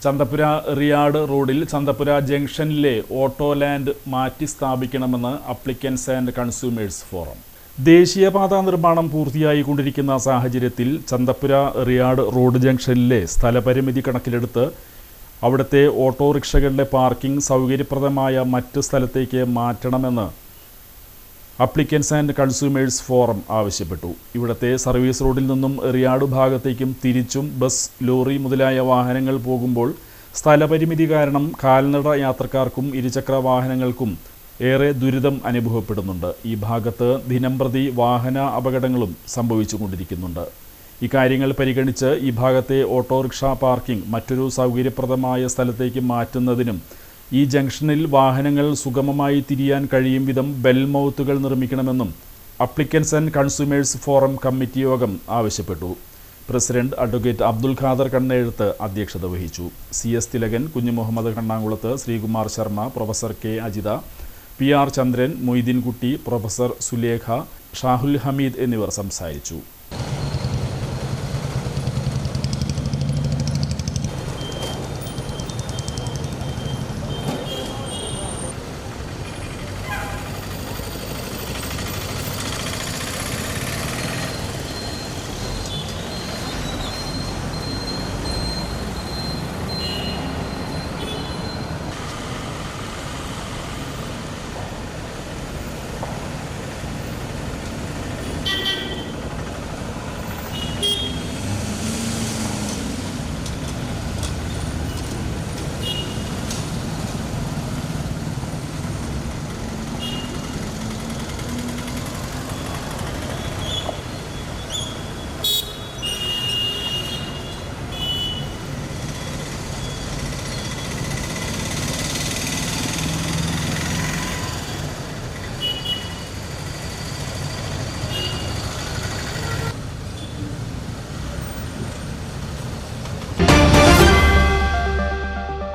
ചന്തപുര റിയാഡ് റോഡിൽ ചന്തപുര ജംഗ്ഷനിലെ auto land മാറ്റി സ്ഥാപിക്കണമെന്ന് അപ്ലിക്കൻസ് ആൻഡ് കൺസ്യൂമേഴ്സ് ഫോറം. ദേശീയപാത നിർമ്മാണം പൂർത്തിയായിക്കൊണ്ടിരിക്കുന്ന സാഹചര്യത്തിൽ ചന്തപുര റിയാഡ് റോഡ് ജംഗ്ഷനിലെ സ്ഥലപരിമിതി കണക്കിലെടുത്ത് അവിടുത്തെ ഓട്ടോറിക്ഷകളുടെ പാർക്കിംഗ് സൗകര്യപ്രദമായ മറ്റ് സ്ഥലത്തേക്ക് മാറ്റണമെന്ന് അപ്ലിക്കൻസ് ആൻഡ് കൺസ്യൂമേഴ്സ് ഫോറം ആവശ്യപ്പെട്ടു. ഇവിടുത്തെ സർവീസ് റോഡിൽ നിന്നും റിയാഡ് ഭാഗത്തേക്കും തിരിച്ചും ബസ്, ലോറി മുതലായ വാഹനങ്ങൾ പോകുമ്പോൾ സ്ഥലപരിമിതി കാരണം കാൽനട യാത്രക്കാർക്കും ഇരുചക്ര വാഹനങ്ങൾക്കും ഏറെ ദുരിതം അനുഭവപ്പെടുന്നുണ്ട്. ഈ ഭാഗത്ത് ദിനംപ്രതി വാഹന അപകടങ്ങളും സംഭവിച്ചുകൊണ്ടിരിക്കുന്നുണ്ട്. ഇക്കാര്യങ്ങൾ പരിഗണിച്ച് ഈ ഭാഗത്തെ ഓട്ടോറിക്ഷ പാർക്കിംഗ് മറ്റൊരു സൗകര്യപ്രദമായ സ്ഥലത്തേക്ക് മാറ്റുന്നതിനും ഈ ജംഗ്ഷനിൽ വാഹനങ്ങൾ സുഗമമായി തിരിയാൻ കഴിയും വിധം ബെൽമൗത്തുകൾ നിർമ്മിക്കണമെന്നും applicants and consumers forum committee യോഗം ആവശ്യപ്പെട്ടു. പ്രസിഡന്റ് അഡ്വക്കേറ്റ് അബ്ദുൽ ഖാദർ കണ്ണെഴുത്ത് അധ്യക്ഷത വഹിച്ചു. CS Thilakan, Kunjumuhammad Kannankulathu, Sreekumar Sharma, professor K Ajitha, PR Chandran, Moideen Kutty, professor Sulekha, Shahul Hameed എന്നിവർ സംസാരിച്ചു.